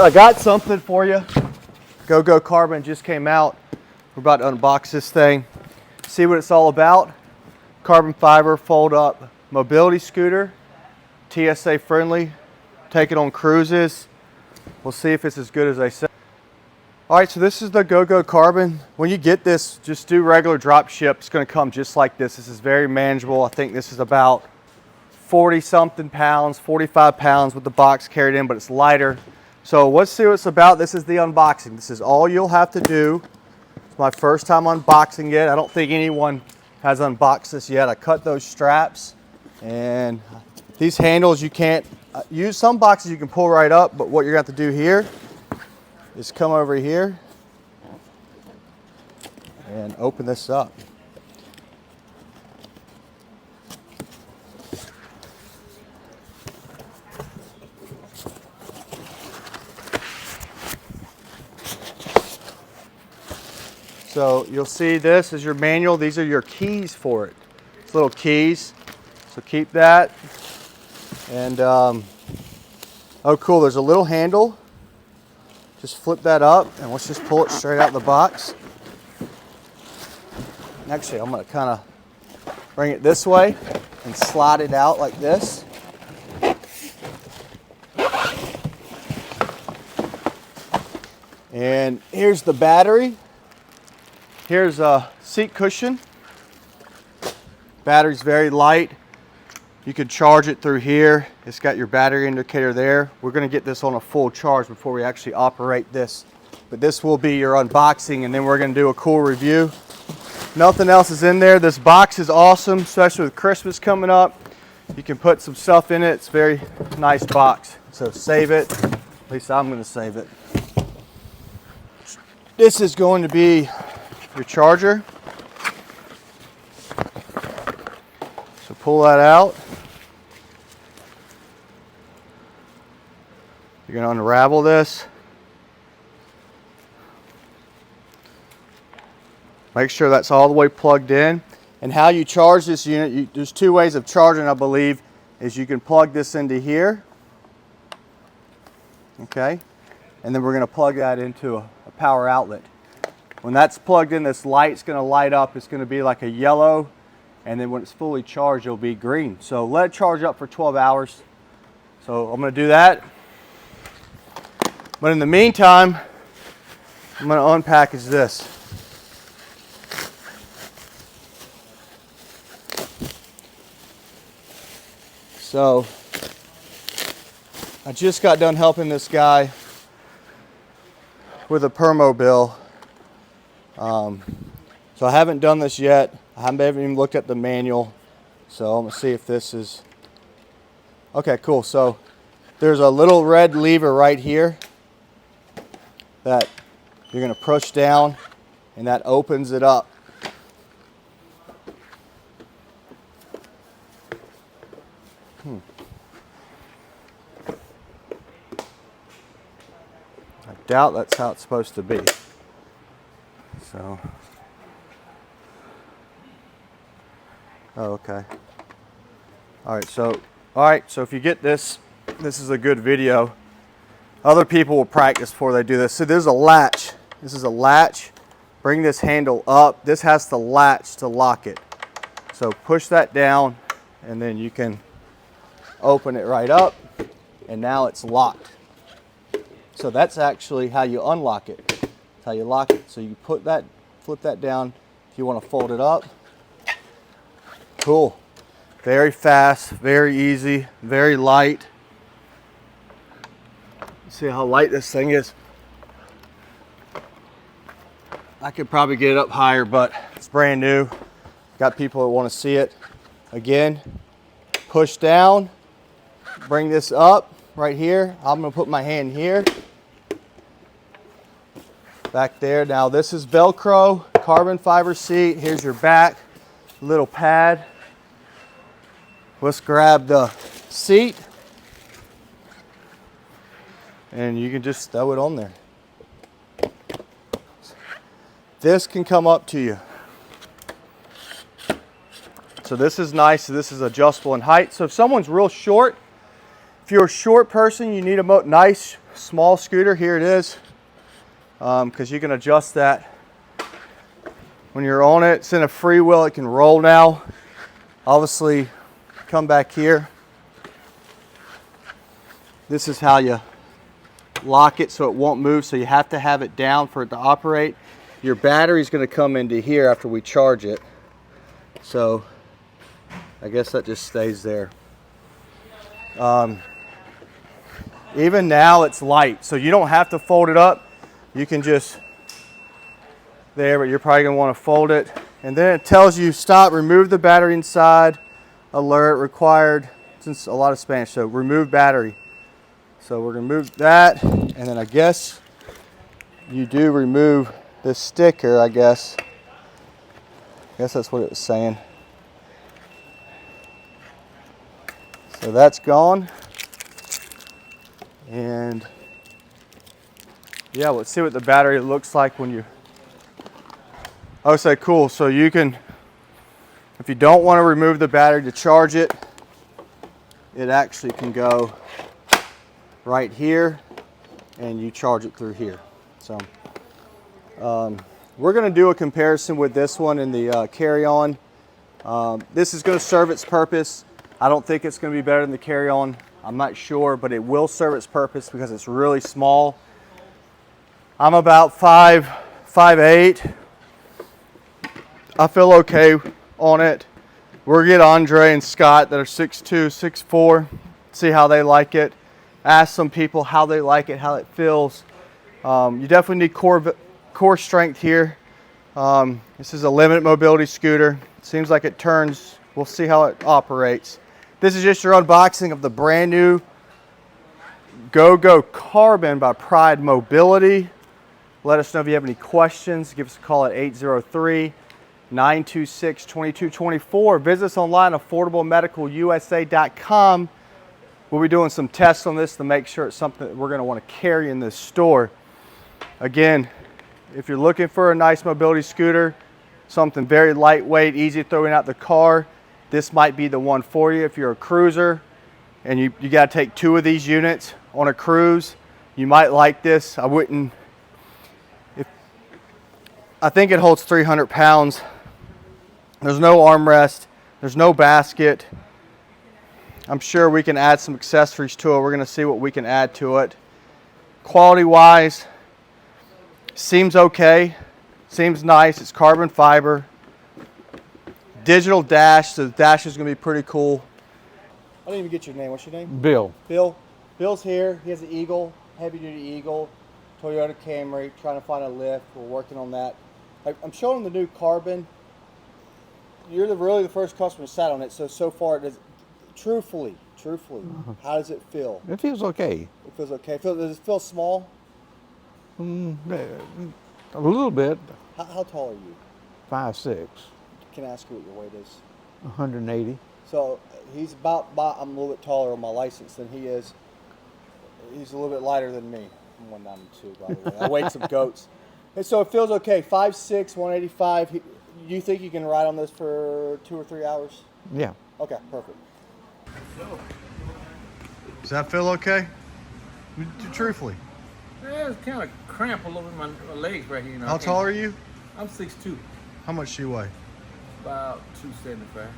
I got something for you. Go Carbon just came out. We're about to unbox this thing. See what it's all about. Carbon fiber fold up mobility scooter. TSA friendly. Take it on cruises. We'll see if it's as good as they say. All right, so this is the Go Carbon. When you get this, just do regular drop ship. It's gonna come just like this. This is very manageable. I think this is about 40 something pounds, 45 pounds with the box carried in, but it's lighter. So let's see what it's about. This is the unboxing. This is all you'll have to do. It's my first time unboxing it. I don't think anyone has unboxed this yet. I cut those straps, and these handles you can't use. Some boxes you can pull right up, but what you're going to have to do here is come over here and open this up. So you'll see this is your manual. These are your keys for it. It's little keys. So keep that. And oh cool, there's a little handle. Just flip that up and let's just pull it straight out of the box. Actually, I'm gonna kind of bring it this way and slide it out like this. And here's the battery. Here's a seat cushion. Battery's very light. You can charge it through here. It's got your battery indicator there. We're gonna get this on a full charge before we actually operate this. But this will be your unboxing, and then we're gonna do a cool review. Nothing else is in there. This box is awesome, especially with Christmas coming up. You can put some stuff in it. It's a very nice box. So save it. At least I'm gonna save it. This is going to be your charger. So pull that out. You're going to unravel this. Make sure that's all the way plugged in. And how you charge this unit, there's two ways of charging, I believe, is you can plug this into here. Okay. And then we're going to plug that into a power outlet. When that's plugged in, this light's going to light up. It's going to be like a yellow, and then when it's fully charged, it'll be green. So let it charge up for 12 hours. So I'm going to do that. But in the meantime, I'm going to unpackage this. So I just got done helping this guy with a permo bill. So I haven't done this yet. I haven't even looked at the manual. So I'm gonna see if this is okay. Cool. So there's a little red lever right here that you're gonna push down, and that opens it up. I doubt that's how it's supposed to be. So, oh, okay. All right, so if you get this, this is a good video. Other people will practice before they do this. So there's a latch. This is a latch. Bring this handle up. This has the latch to lock it. So push that down, and then you can open it right up, and now it's locked. So that's actually how you unlock it. That's how you lock it. So you put that, flip that down if you want to fold it up. Cool. Very fast, very easy, very light. See how light this thing is. I could probably get it up higher, but it's brand new. Got people that want to see it. Again, push down, bring this up right here. I'm going to put my hand here. Back there. Now this is Velcro, carbon fiber seat. Here's your back, little pad. Let's grab the seat, and you can just throw it on there. This can come up to you. So this is nice. This is adjustable in height. So if someone's real short If you're a short person, you need a nice small scooter. Here it is, because you can adjust that when you're on it. It's in a freewheel. It can roll now. Obviously, come back here. This is how you lock it so it won't move, so you have to have it down for it to operate. Your battery's going to come into here after we charge it, so I guess that just stays there. Even now it's light, so you don't have to fold it up. You can just there, but you're probably going to want to fold it. And then it tells you stop, remove the battery inside, alert required, since a lot of Spanish, so remove battery. So we're going to move that, and then I guess you do remove this sticker, I guess. That's what it was saying. So that's gone. And yeah, let's see what the battery looks like when you, oh, so cool. So you can, if you don't want to remove the battery to charge it, it actually can go right here and you charge it through here. So we're going to do a comparison with this one in the carry-on. This is going to serve its purpose. I don't think it's going to be better than the carry-on. I'm not sure, but it will serve its purpose because it's really small. I'm about 5'8". I feel okay on it. We'll get Andre and Scott that are 6'2", 6'4", see how they like it. Ask some people how they like it, how it feels. You definitely need core strength here. This is a limited mobility scooter. It seems like it turns. We'll see how it operates. This is just your unboxing of the brand new Go Carbon by Pride Mobility. Let us know if you have any questions. Give us a call at 803-926-2224. Visit us online, affordablemedicalusa.com. We'll be doing some tests on this to make sure it's something that we're going to want to carry in this store. Again, if you're looking for a nice mobility scooter, something very lightweight, easy to throw in out the car, this might be the one for you. If you're a cruiser and you got to take 2 of these units on a cruise, you might like this. I wouldn't. I think it holds 300 pounds. There's no armrest. There's no basket. I'm sure we can add some accessories to it. We're going to see what we can add to it. Quality-wise, seems okay. Seems nice. It's carbon fiber. Digital dash, so the dash is going to be pretty cool. I didn't even get your name. What's your name? Bill. Bill. Bill's here. He has an Eagle, heavy-duty Eagle, Toyota Camry, trying to find a lift. We're working on that. I'm showing him the new Carbon. You're really the first customer to sat on it, so far, truthfully, how does it feel? It feels okay. It feels okay. Does it feel small? A little bit. How tall are you? 5'6". Can I ask you what your weight is? 180. So he's about, I'm a little bit taller on my license than he is. He's a little bit lighter than me. I'm 192, by the way. I weighed some goats. And so it feels okay. 5'6", 185. Do you think you can ride on this for 2 or 3 hours? Yeah. Okay, perfect. Does that feel okay? Truthfully. Yeah, it's kind of cramped a little bit in my legs right here. You know, How tall are you? I'm 6'2". How much do you weigh? About 275.